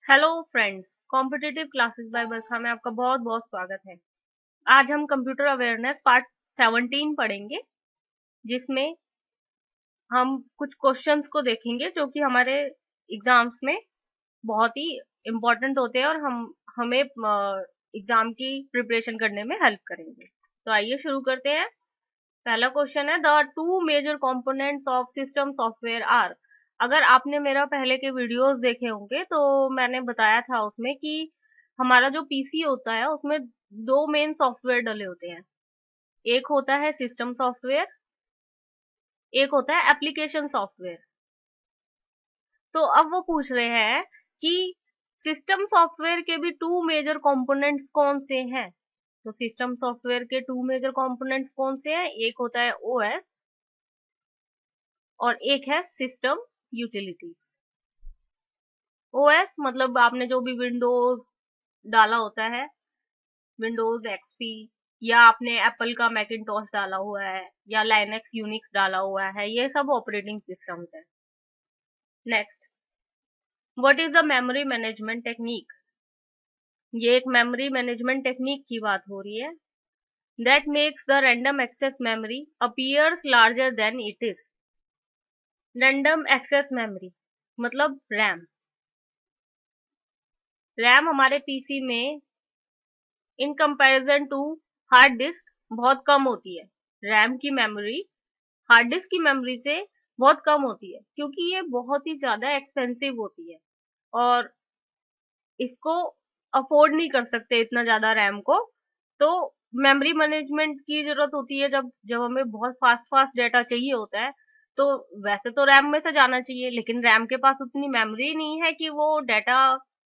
Hello friends, competitive classes by Barkha में आपका बहुत बहुत स्वागत है। आज हम कंप्यूटर अवेयरनेस पार्ट 17 पढ़ेंगे, जिसमें हम कुछ क्वेश्चंस को देखेंगे जो कि हमारे एग्जाम्स में बहुत ही इम्पोर्टेंट होते हैं और हमें एग्जाम की प्रिपरेशन करने में हेल्प करेंगे। तो आइए शुरू करते हैं। पहला क्वेश्चन है, the two major components of system software are. अगर आपने मेरा पहले के वीडियोस देखे होंगे तो मैंने बताया था उसमें कि हमारा जो पीसी होता है उसमें दो मेन सॉफ्टवेयर डले होते हैं। एक होता है सिस्टम सॉफ्टवेयर, एक होता है एप्लीकेशन सॉफ्टवेयर। तो अब वो पूछ रहे हैं कि सिस्टम सॉफ्टवेयर के भी टू मेजर कंपोनेंट्स कौन से हैं। तो सिस्टम सॉफ्टवेयर के टू मेजर कंपोनेंट्स कौन से हैं? एक होता है ओएस और एक है सिस्टम यूटिलिटीज। ओएस मतलब आपने जो भी विंडोज डाला होता है, विंडोज एक्सपी, या आपने एप्पल का मैकिंटॉश डाला हुआ है या लाइनक्स यूनिक्स डाला हुआ है, ये सब ऑपरेटिंग सिस्टम्स है। Next, what is the memory management technique? ये एक मेमोरी मैनेजमेंट टेक्निक की बात हो रही है। That makes the random access memory appears larger than it is. Random access memory मतलब रैम। रैम हमारे पीसी में in comparison to hard disk बहुत कम होती है। रैम की मेमोरी हार्ड डिस्क की मेमोरी से बहुत कम होती है क्योंकि ये बहुत ही ज्यादा एक्सपेंसिव होती है और इसको अफोर्ड नहीं कर सकते इतना ज्यादा रैम को। तो मेमोरी मैनेजमेंट की जरूरत होती है जब जब हमें बहुत फास्ट फास्ट डेटा चाहिए होता है। तो वैसे तो रैम में से जाना चाहिए, लेकिन रैम के पास उतनी मेमोरी नहीं है कि वो डेटा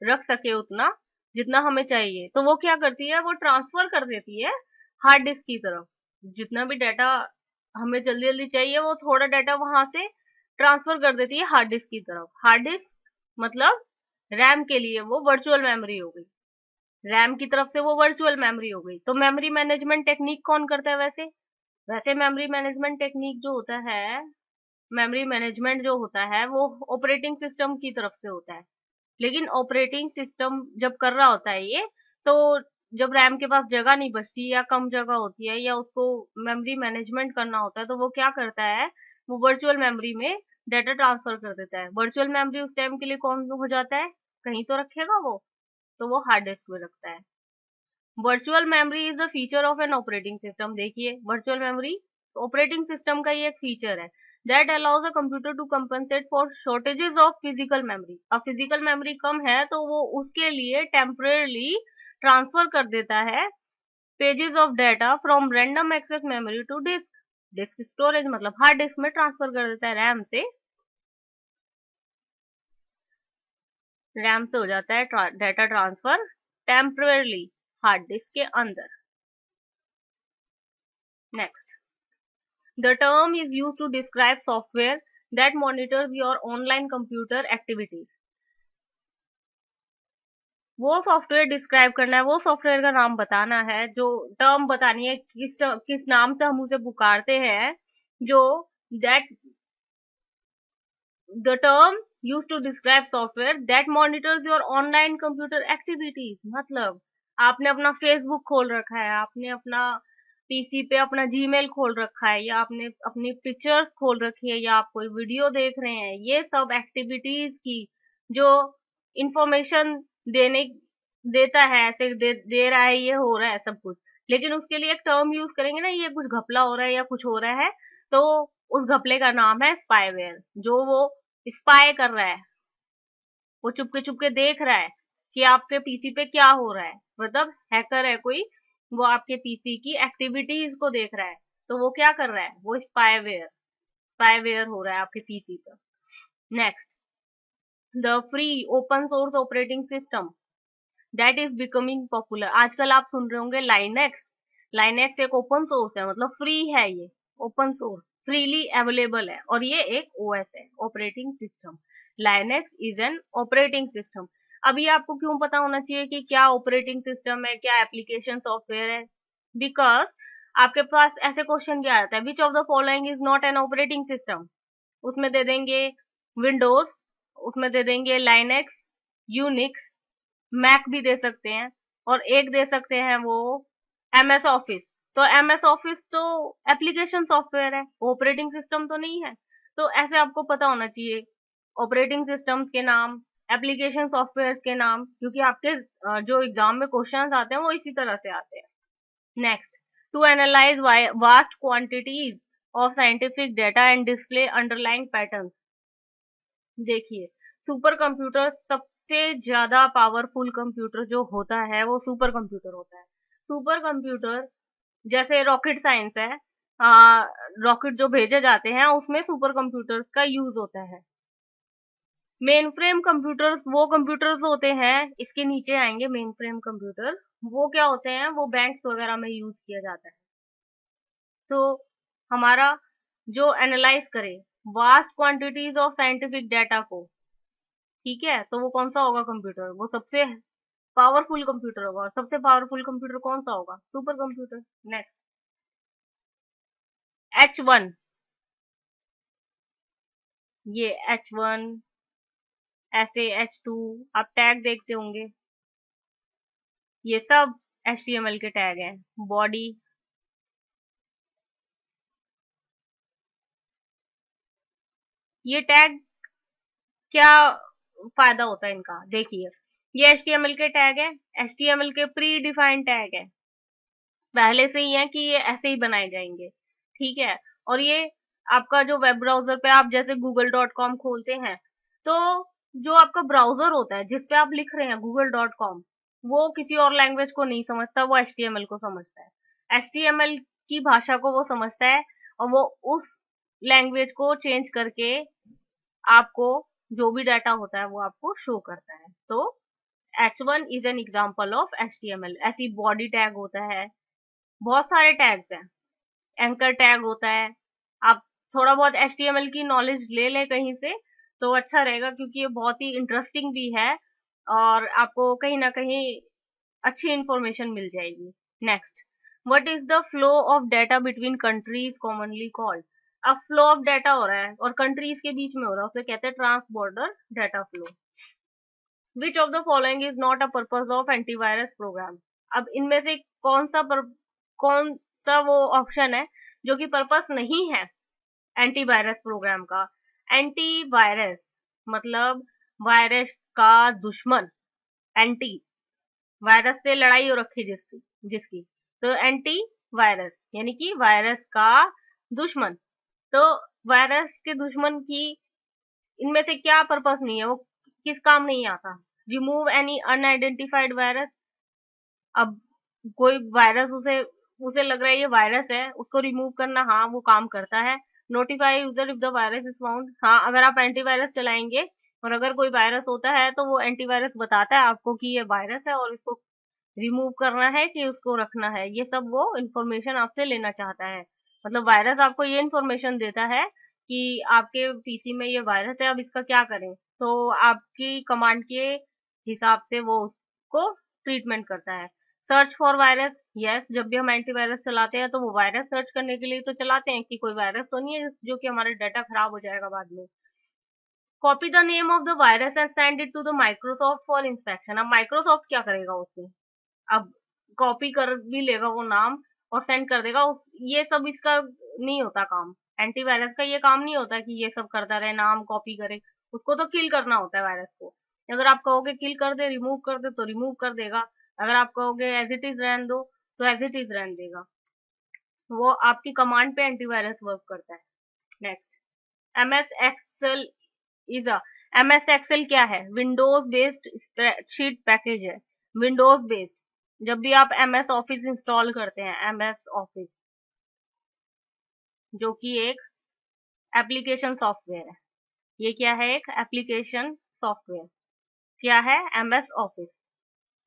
रख सके उतना जितना हमें चाहिए। तो वो क्या करती है, वो ट्रांसफर कर देती है हार्ड डिस्क की तरफ। जितना भी डाटा हमें जल्दी जल्दी चाहिए वो थोड़ा डाटा वहां से ट्रांसफर कर देती है हार्ड डिस्क की तरफ। हार्ड डिस्क मतलब रैम के लिए वो वर्चुअल मेमोरी हो गई, रैम की तरफ से वो वर्चुअल मेमोरी हो गई। तो मेमोरी मैनेजमेंट टेक्निक कौन करता है? वैसे वैसे मेमोरी मैनेजमेंट टेक्निक जो होता है, मेमोरी मैनेजमेंट जो होता है वो ऑपरेटिंग सिस्टम की तरफ से होता है। लेकिन ऑपरेटिंग सिस्टम जब कर रहा होता है ये, तो जब रैम के पास जगह नहीं बचती या कम जगह होती है या उसको मेमोरी मैनेजमेंट करना होता है, तो वो क्या करता है, वो वर्चुअल मेमोरी में डाटा ट्रांसफर कर देता है। वर्चुअल मेमोरी उस टाइम के लिए कौन हो जाता है, कहीं तो रखेगा वो, तो वो हार्ड डिस्क में रखता है। Virtual memory is the feature of an operating system. देखिए, वर्चुअल मेमोरी ऑपरेटिंग सिस्टम का ही एक फीचर है that allows a computer to compensate for shortages of physical memory. अब फिजिकल मेमोरी कम है तो वो उसके लिए टेम्परेली ट्रांसफर कर देता है pages of data from random access memory to disk. Disk storage मतलब हार्ड डिस्क में ट्रांसफर कर देता है, रैम से हो जाता है data transfer temporarily hard disk के अंदर। Next, the term is used to describe software that monitors your online computer activities. वो सॉफ्टवेयर डिस्क्राइब करना है, वो सॉफ्टवेयर का नाम बताना है, जो टर्म बतानी है किस नाम से हम उसे पुकारते हैं। जो that the term use to describe software that monitors your online computer activities. मतलब आपने अपना फेसबुक खोल रखा है, आपने अपना पीसी पे अपना जीमेल खोल रखा है, या आपने अपनी पिक्चर्स खोल रखी है, या आप कोई वीडियो देख रहे हैं, ये सब एक्टिविटीज की जो इंफॉर्मेशन देने देता है, ऐसे दे रहा है, ये हो रहा है सब कुछ। लेकिन उसके लिए एक टर्म यूज करेंगे ना, ये कुछ घपला हो रहा है या कुछ हो रहा है, तो उस घपले का नाम है स्पाईवेयर। जो वो स्पाई कर रहा है, वो चुपके देख रहा है कि आपके पीसी पे क्या हो रहा है, मतलब हैकर है कोई, वो आपके पीसी की एक्टिविटीज को देख रहा है। तो वो क्या कर रहा है, वो स्पाईवेयर हो रहा है आपके पीसी पर। Next, the free open source operating system that is becoming popular. आजकल आप सुन रहे होंगे लाइनेक्स। लाइनेक्स एक ओपन सोर्स है, मतलब फ्री है, ये ओपन सोर्स फ्रीली अवेलेबल है और ये एक ओएस है, operating system. Linux is an operating system. अभी आपको क्यों पता होना चाहिए कि क्या ऑपरेटिंग सिस्टम है, क्या एप्लीकेशन सॉफ्टवेयर है? बिकॉज आपके पास ऐसे क्वेश्चन क्या आता है, विच of the following is not an operating system. उसमें दे देंगे विंडोज, उसमें दे देंगे लाइनेक्स, यूनिक्स, मैक भी दे सकते हैं, और एक दे सकते हैं वो एमएस ऑफिस। तो एमएस ऑफिस तो एप्लीकेशन सॉफ्टवेयर है, ऑपरेटिंग सिस्टम तो नहीं है। तो ऐसे आपको पता होना चाहिए ऑपरेटिंग सिस्टम्स के नाम, एप्लीकेशन सॉफ्टवेयर के नाम, क्योंकि आपके जो एग्जाम में क्वेश्चंस आते हैं वो इसी तरह से आते हैं। Next, to analyse vast quantities of scientific data and display underlying patterns. देखिए, सुपर कंप्यूटर सबसे ज्यादा पावरफुल कंप्यूटर जो होता है वो सुपर कंप्यूटर होता है। सुपर कंप्यूटर जैसे रॉकेट साइंस है, रॉकेट जो भेजे जाते हैं उसमें सुपर कंप्यूटर्स का यूज होता है। मेन फ्रेम कंप्यूटर्स वो कंप्यूटर्स होते हैं, इसके नीचे आएंगे मेन फ्रेम कंप्यूटर। वो क्या होते हैं, वो बैंक्स वगैरह में यूज किया जाता है। तो हमारा जो एनालाइज करे vast quantities of scientific data को, ठीक है, तो वो कौन सा होगा कंप्यूटर, वो सबसे पावरफुल कंप्यूटर होगा। और सबसे पावरफुल कंप्यूटर कौन सा होगा, सुपर कंप्यूटर। नेक्स्ट, H1, ये H1, ऐसे H2, आप टैग देखते होंगे, ये सब HTML के टैग हैं। बॉडी, ये टैग क्या फायदा होता है इनका, देखिए, ये HTML के टैग है, HTML के प्री डिफाइंड टैग है, पहले से ही है कि ये ऐसे ही बनाए जाएंगे, ठीक है। और ये आपका जो वेब ब्राउजर पे आप जैसे google.com खोलते हैं, तो जो आपका ब्राउजर होता है जिस पे आप लिख रहे हैं google.com, वो किसी और लैंग्वेज को नहीं समझता, वो HTML को समझता है। HTML की भाषा को वो समझता है, और वो उस लैंग्वेज को चेंज करके आपको जो भी डाटा होता है वो आपको शो करता है। तो H1 is an example of HTML। ऐसी बॉडी टैग होता है, बहुत सारे टैग्स हैं, एंकर टैग होता है। आप थोड़ा बहुत HTML की नॉलेज ले लें कहीं से तो अच्छा रहेगा, क्योंकि ये बहुत ही इंटरेस्टिंग भी है और आपको कहीं ना कहीं अच्छी इंफॉर्मेशन मिल जाएगी। Next, what is the flow of data between countries commonly called. अब फ्लो ऑफ डाटा हो रहा है और कंट्रीज के बीच में हो रहा है, उसे कहते हैं trans border data flow. Which of the following is not a purpose of antivirus program. अब इनमें से कौन सा वो ऑप्शन है जो कि पर्पस नहीं है एंटीवायरस प्रोग्राम का। एंटीवायरस मतलब वायरस का दुश्मन, एंटी, वायरस से लड़ाई हो रखी जिसकी, तो एंटी वायरस यानी कि वायरस का दुश्मन। तो वायरस के दुश्मन की इनमें से क्या पर्पस नहीं है, वो किस काम नहीं आता। Remove any unidentified virus. अब कोई वायरस उसे उसे लग रहा है ये वायरस है, उसको रिमूव करना, हाँ वो काम करता है। Notify user if the virus is found. हाँ, अगर आप एंटीवायरस चलाएंगे और अगर कोई वायरस होता है तो वो एंटीवायरस बताता है आपको कि ये वायरस है और इसको रिमूव करना है कि उसको रखना है। ये सब वो इंफॉर्मेशन आपसे लेना चाहता है। मतलब वायरस आपको ये इंफॉर्मेशन देता है कि आपके पीसी में ये वायरस है, अब इसका क्या करें। तो आपकी कमांड के हिसाब से वो उसको ट्रीटमेंट करता है। सर्च फॉर वायरस, यस, जब भी हम एंटीवायरस चलाते हैं तो वो वायरस सर्च करने के लिए तो चलाते हैं कि कोई वायरस तो नहीं है जो कि हमारा डाटा खराब हो जाएगा बाद में। Copy the name of the virus and send it to the Microsoft for inspection. अब माइक्रोसॉफ्ट क्या करेगा उसमें, अब कॉपी कर भी लेगा वो नाम और सेंड कर देगा। ये सब इसका नहीं होता काम, एंटीवायरस का ये काम नहीं होता कि ये सब करता रहे, नाम कॉपी करे। उसको तो किल करना होता है वायरस को। अगर आप कहोगे किल कर दे, रिमूव कर दे, तो रिमूव कर देगा। अगर आप कहोगे एज इट इज रहने दो, तो एज इट इज रहने देगा। वो आपकी कमांड पे एंटीवायरस वर्क करता है। Next, MS Excel is a MS Excel क्या है, विंडोज बेस्ड स्प्रेडशीट पैकेज है। विंडोज बेस्ड, जब भी आप एमएस ऑफिस इंस्टॉल करते हैं, एमएस ऑफिस जो कि एक एप्लीकेशन सॉफ्टवेयर है, ये क्या है, एक एप्लीकेशन सॉफ्टवेयर। क्या है, एमएस ऑफिस।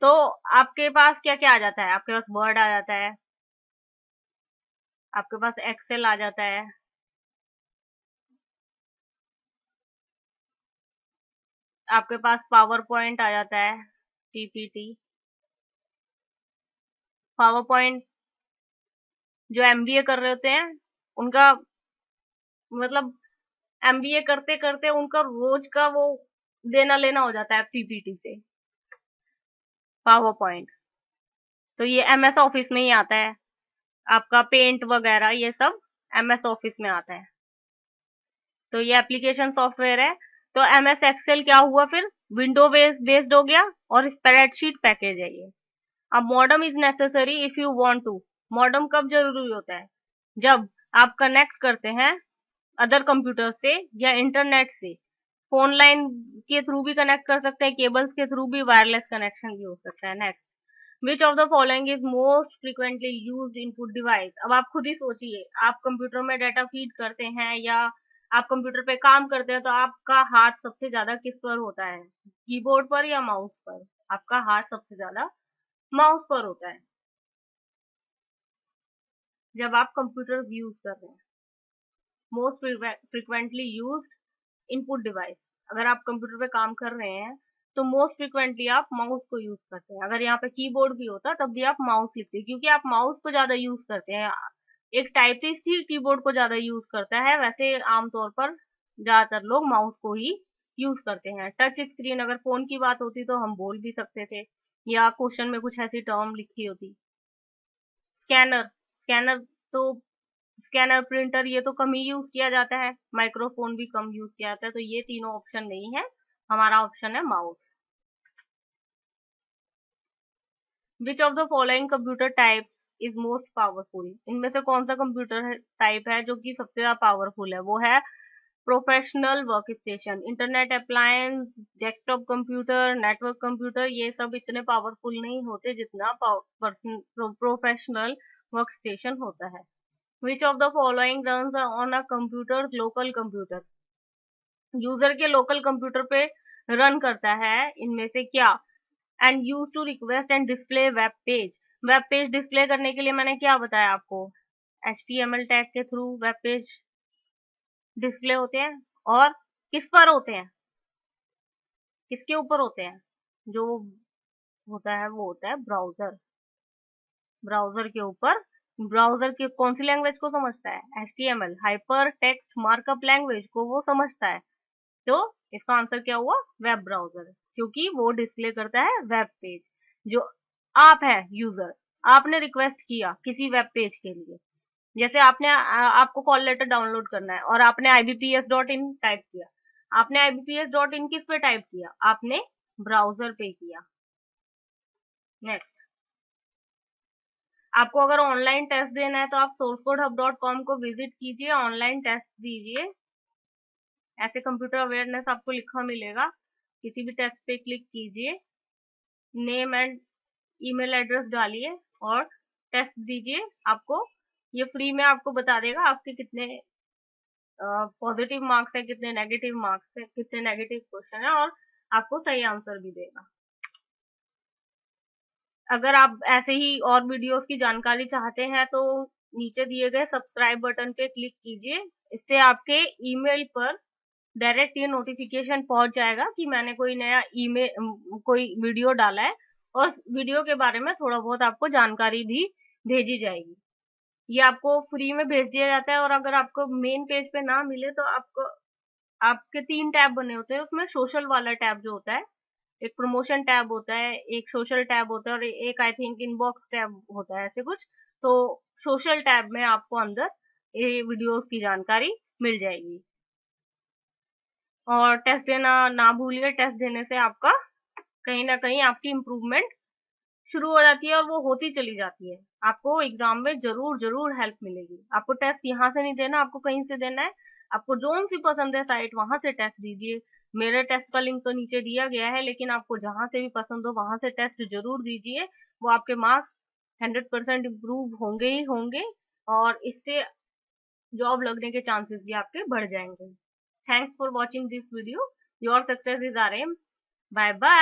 तो आपके पास क्या क्या आ जाता है, आपके पास वर्ड आ जाता है, आपके पास एक्सेल आ जाता है, आपके पास पावर पॉइंट आ जाता है, पीपीटी। पावर पॉइंट जो एमबीए कर रहे होते हैं उनका, मतलब एमबीए करते करते उनका रोज का वो देना लेना हो जाता है पीपीटी से, पावर पॉइंट। तो ये एमएस ऑफिस में ही आता है, आपका पेंट वगैरह ये सब एमएस ऑफिस में आता है। तो ये एप्लीकेशन सॉफ्टवेयर है। तो एमएस एक्सेल क्या हुआ फिर, विंडो बेस्ड हो गया, और स्प्रेडशीट पैकेज है ये। अब modem is necessary if you want to. Modem कब जरूरी होता है, जब आप कनेक्ट करते हैं अदर कंप्यूटर से या इंटरनेट से। फोन लाइन के थ्रू भी कनेक्ट कर सकते हैं, केबल्स के थ्रू भी, वायरलेस कनेक्शन भी हो सकता है। Next, which of the following is most frequently used input device. अब आप खुद ही सोचिए, आप कंप्यूटर में डाटा फीड करते हैं या आप कंप्यूटर पे काम करते हैं, तो आपका हाथ सबसे ज्यादा किस पर होता है, कीबोर्ड पर या माउस पर। आपका हाथ सबसे ज्यादा माउस पर होता है जब आप कंप्यूटर यूज कर रहे हैं। Most frequently used input device, अगर आप कंप्यूटर पे काम कर रहे हैं तो मोस्ट फ्रिक्वेंटली आप माउस को यूज करते हैं। अगर यहाँ पे कीबोर्ड भी होता तब भी आप माउस लिखते हैं, क्योंकि आप माउस को ज्यादा यूज करते हैं। एक टाइपिस्ट ही कीबोर्ड को ज्यादा यूज करता है, वैसे आमतौर पर ज्यादातर लोग माउस को ही यूज करते हैं। टच स्क्रीन, अगर फोन की बात होती तो हम बोल भी सकते थे, या क्वेश्चन में कुछ ऐसी टर्म लिखी होती। स्कैनर, स्कैनर तो स्कैनर, प्रिंटर ये तो कम ही यूज किया जाता है, माइक्रोफोन भी कम यूज किया जाता है, तो ये तीनों ऑप्शन नहीं है, हमारा ऑप्शन है mouse. Which of the following computer types is most powerful. इनमें से कौन सा कंप्यूटर टाइप है जो कि सबसे ज्यादा पावरफुल है, वो है professional work station, internet appliance, desktop computer, network computer. ये सब इतने पावरफुल नहीं होते जितना प्रोफेशनल वर्क स्टेशन होता है। Which of the following runs on a computer's local computer? User के लोकल कंप्यूटर पे रन करता है इनमें से क्या। And use to request and display web page. Web page display करने के लिए मैंने क्या बताया आपको, HTML टैग के थ्रू वेब पेज डिस्प्ले होते हैं। और किस पर होते हैं, किसके ऊपर होते हैं, जो होता है वो होता है ब्राउजर, ब्राउजर के ऊपर। ब्राउजर की कौन सी लैंग्वेज को समझता है, HTML, hyper text markup language को वो समझता है। तो इसका आंसर क्या हुआ, वेब ब्राउजर, क्योंकि वो डिस्प्ले करता है वेब पेज। जो आप है यूजर, आपने रिक्वेस्ट किया किसी वेब पेज के लिए, जैसे आपने आपको कॉल लेटर डाउनलोड करना है और आपने ibps.in टाइप किया। आपने ibps.in किस पे टाइप किया, आपने ब्राउजर पे किया। नेक्स्ट, आपको अगर ऑनलाइन टेस्ट देना है तो आप sourcecodehub.com को विजिट कीजिए, ऑनलाइन टेस्ट दीजिए। ऐसे कंप्यूटर अवेयरनेस आपको लिखा मिलेगा, किसी भी टेस्ट पे क्लिक कीजिए, नेम एंड ईमेल एड्रेस डालिए और टेस्ट दीजिए। आपको ये फ्री में आपको बता देगा आपके कितने पॉजिटिव मार्क्स है, कितने नेगेटिव मार्क्स है, कितने नेगेटिव क्वेश्चन है, और आपको सही आंसर भी देगा। अगर आप ऐसे ही और वीडियोस की जानकारी चाहते हैं तो नीचे दिए गए सब्सक्राइब बटन पे क्लिक कीजिए, इससे आपके ईमेल पर डायरेक्ट ये नोटिफिकेशन पहुंच जाएगा कि मैंने कोई नया ईमेल कोई वीडियो डाला है, और वीडियो के बारे में थोड़ा बहुत आपको जानकारी भी भेजी जाएगी। ये आपको फ्री में भेज दिया जाता है। और अगर आपको मेन पेज पे ना मिले तो आपको आपके 3 टैब बने होते हैं, उसमें सोशल वाला टैब जो होता है, एक प्रमोशन टैब होता है, एक सोशल टैब होता है, और एक आई थिंक इनबॉक्स टैब होता है, ऐसे कुछ। तो सोशल टैब में आपको अंदर ये वीडियोस की जानकारी मिल जाएगी। और टेस्ट देना ना भूलिए, टेस्ट देने से आपका कहीं ना कहीं आपकी इम्प्रूवमेंट शुरू हो जाती है और वो होती चली जाती है। आपको एग्जाम में जरूर जरूर हेल्प मिलेगी। आपको टेस्ट यहाँ से नहीं देना, आपको कहीं से देना है। आपको जोन सी पसंद है साइट, वहां से टेस्ट दीजिए। मेरे टेस्ट का लिंक तो नीचे दिया गया है, लेकिन आपको जहां से भी पसंद हो वहां से टेस्ट जरूर दीजिए। वो आपके मार्क्स 100% इम्प्रूव होंगे ही होंगे, और इससे जॉब लगने के चांसेस भी आपके बढ़ जाएंगे। Thanks for watching this video. Your success is our aim. Bye bye.